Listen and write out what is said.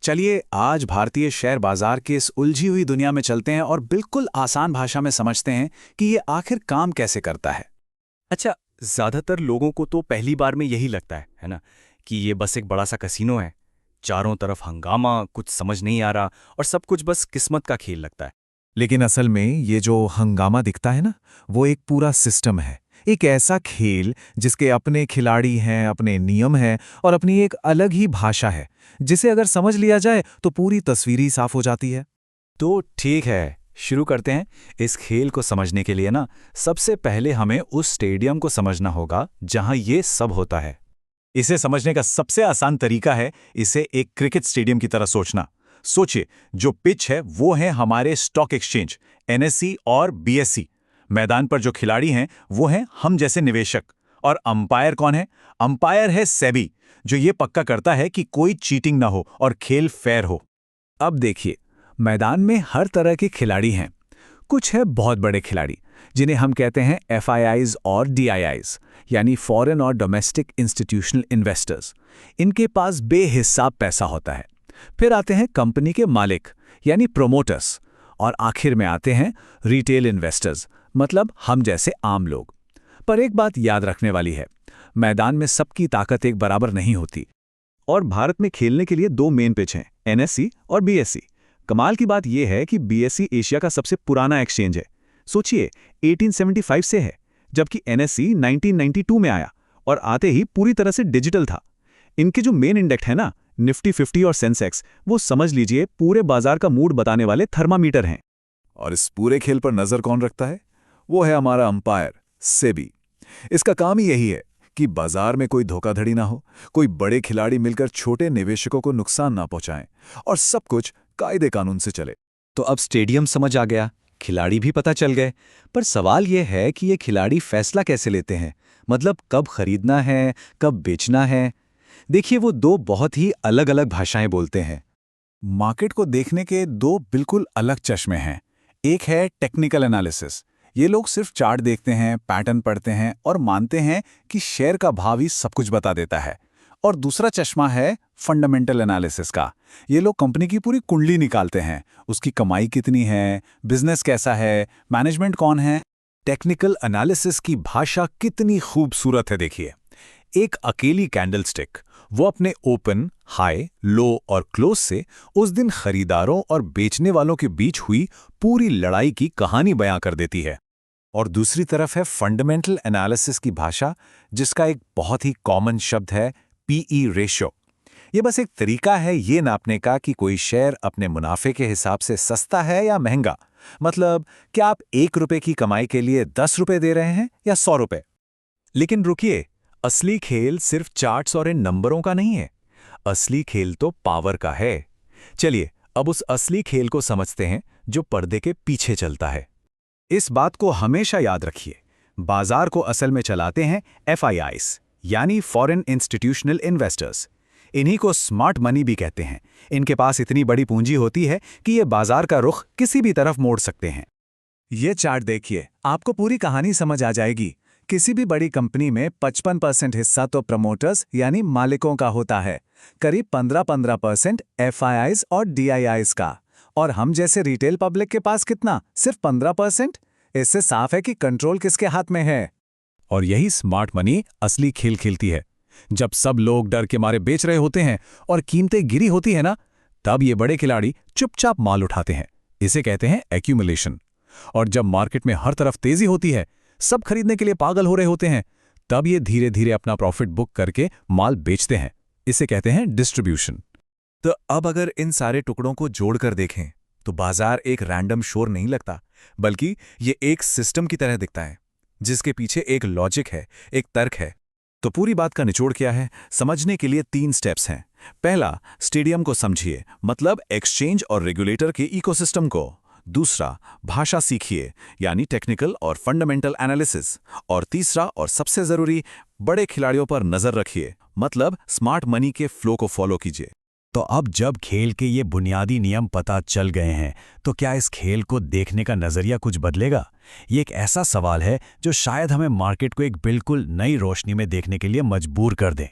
चलिए आज भारतीय शेयर बाजार की इस उलझी हुई दुनिया में चलते हैं और बिल्कुल आसान भाषा में समझते हैं कि ये आखिर काम कैसे करता है। अच्छा, ज़्यादातर लोगों को तो पहली बार में यही लगता है ना, कि ये बस एक बड़ा सा कसीनो है। चारों तरफ हंगामा, कुछ समझ नहीं आ रहा और सब कुछ बस किस्मत का खेल लगता है। लेकिन असल में ये जो हंगामा दिखता है ना, वो एक पूरा सिस्टम है। एक ऐसा खेल जिसके अपने खिलाड़ी हैं, अपने नियम हैं और अपनी एक अलग ही भाषा है, जिसे अगर समझ लिया जाए तो पूरी तस्वीर ही साफ हो जाती है। तो ठीक है, शुरू करते हैं। इस खेल को समझने के लिए ना सबसे पहले हमें उस स्टेडियम को समझना होगा जहां ये सब होता है। इसे समझने का सबसे आसान तरीका है इसे एक क्रिकेट स्टेडियम की तरह सोचना। सोचिए, जो पिच है वो है हमारे स्टॉक एक्सचेंज एनएसई और बीएसई। मैदान पर जो खिलाड़ी हैं वो हैं हम जैसे निवेशक। और अंपायर कौन है? अंपायर है सेबी, जो ये पक्का करता है कि कोई चीटिंग ना हो और खेल फेयर हो। अब देखिए, मैदान में हर तरह के खिलाड़ी हैं। कुछ है बहुत बड़े खिलाड़ी, जिन्हें हम कहते हैं एफआईआईज और डीआईआईज, यानी फॉरेन और डोमेस्टिक इंस्टीट्यूशनल इन्वेस्टर्स। इनके पास बेहिसाब पैसा होता है। फिर आते हैं कंपनी के मालिक, यानी प्रोमोटर्स। और आखिर में आते हैं रिटेल इन्वेस्टर्स, मतलब हम जैसे आम लोग। पर एक बात याद रखने वाली है, मैदान में सबकी ताकत एक बराबर नहीं होती। और भारत में खेलने के लिए दो मेन पिच हैं, एनएसई और बीएसई। कमाल की बात यह है कि बीएसई एशिया का सबसे पुराना एक्सचेंज है। सोचिए, 1875 से है, जबकि एनएसई 1992 में आया और आते ही पूरी तरह से डिजिटल था। इनके जो मेन इंडेक्स है ना, निफ्टी 50 और सेंसेक्स, वो समझ लीजिए पूरे बाजार का मूड बताने वाले थर्मामीटर हैं। और इस पूरे खेल पर नजर कौन रखता है? वो है हमारा अंपायर सेबी। इसका काम ही यही है कि बाजार में कोई धोखाधड़ी ना हो, कोई बड़े खिलाड़ी मिलकर छोटे निवेशकों को नुकसान ना पहुंचाएं और सब कुछ कायदे कानून से चले। तो अब स्टेडियम समझ आ गया, खिलाड़ी भी पता चल गए, पर सवाल यह है कि ये खिलाड़ी फैसला कैसे लेते हैं? मतलब कब खरीदना है, कब बेचना है? देखिए, वो दो बहुत ही अलग अलग भाषाएं बोलते हैं। मार्केट को देखने के दो बिल्कुल अलग चश्मे हैं। एक है टेक्निकल एनालिसिस। ये लोग सिर्फ चार्ट देखते हैं, पैटर्न पढ़ते हैं और मानते हैं कि शेयर का भाव ही सब कुछ बता देता है। और दूसरा चश्मा है फंडामेंटल एनालिसिस का। ये लोग कंपनी की पूरी कुंडली निकालते हैं, उसकी कमाई कितनी है, बिजनेस कैसा है, मैनेजमेंट कौन है। टेक्निकल एनालिसिस की भाषा कितनी खूबसूरत है, देखिए। एक अकेली कैंडलस्टिक, वो अपने ओपन, हाई, लो और क्लोज से उस दिन खरीदारों और बेचने वालों के बीच हुई पूरी लड़ाई की कहानी बयां कर देती है। और दूसरी तरफ है फंडामेंटल एनालिसिस की भाषा, जिसका एक बहुत ही कॉमन शब्द है पीई रेशियो। ये बस एक तरीका है ये नापने का कि कोई शेयर अपने मुनाफे के हिसाब से सस्ता है या महंगा। मतलब क्या आप 1 रुपए की कमाई के लिए 10 रुपए दे रहे हैं या 100 रुपए। लेकिन रुकिए, असली खेल सिर्फ चार्ट्स और इन नंबरों का नहीं है। असली खेल तो पावर का है। चलिए अब उस असली खेल को समझते हैं जो पर्दे के पीछे चलता है। इस बात को हमेशा याद रखिए, बाजार को असल में चलाते हैं एफआईआईज, यानी फॉरेन इंस्टीट्यूशनल इन्वेस्टर्स। इन्हीं को स्मार्ट मनी भी कहते हैं। इनके पास इतनी बड़ी पूंजी होती है कि ये बाजार का रुख किसी भी तरफ मोड़ सकते हैं। ये चार्ट देखिए, आपको पूरी कहानी समझ आ जाएगी। किसी भी बड़ी कंपनी में 55% हिस्सा तो प्रमोटर्स यानी मालिकों का होता है, करीब 15% एफआईआईज और डीआईआईज का। और हम जैसे रिटेल पब्लिक के पास कितना? सिर्फ 15%। इससे साफ है कि कंट्रोल किसके हाथ में है। और यही स्मार्ट मनी असली खेल खेलती है। जब सब लोग डर के मारे बेच रहे होते हैं और कीमतें गिरी होती है ना, तब ये बड़े खिलाड़ी चुपचाप माल उठाते हैं। इसे कहते हैं एक्यूमुलेशन। और जब मार्केट में हर तरफ तेजी होती है, सब खरीदने के लिए पागल हो रहे होते हैं, तब ये धीरे धीरे अपना प्रॉफिट बुक करके माल बेचते हैं। इसे कहते हैं डिस्ट्रीब्यूशन। तो अब अगर इन सारे टुकड़ों को जोड़कर देखें तो बाजार एक रैंडम शोर नहीं लगता, बल्कि ये एक सिस्टम की तरह दिखता है, जिसके पीछे एक लॉजिक है, एक तर्क है। तो पूरी बात का निचोड़ क्या है? समझने के लिए 3 स्टेप्स हैं। पहला, स्टेडियम को समझिए, मतलब एक्सचेंज और रेगुलेटर के इकोसिस्टम को। दूसरा, भाषा सीखिए, यानी टेक्निकल और फंडामेंटल एनालिसिस। और तीसरा और सबसे जरूरी, बड़े खिलाड़ियों पर नजर रखिए, मतलब स्मार्ट मनी के फ्लो को फॉलो कीजिए। तो अब जब खेल के ये बुनियादी नियम पता चल गए हैं, तो क्या इस खेल को देखने का नजरिया कुछ बदलेगा? ये एक ऐसा सवाल है जो शायद हमें मार्केट को एक बिल्कुल नई रोशनी में देखने के लिए मजबूर कर दे।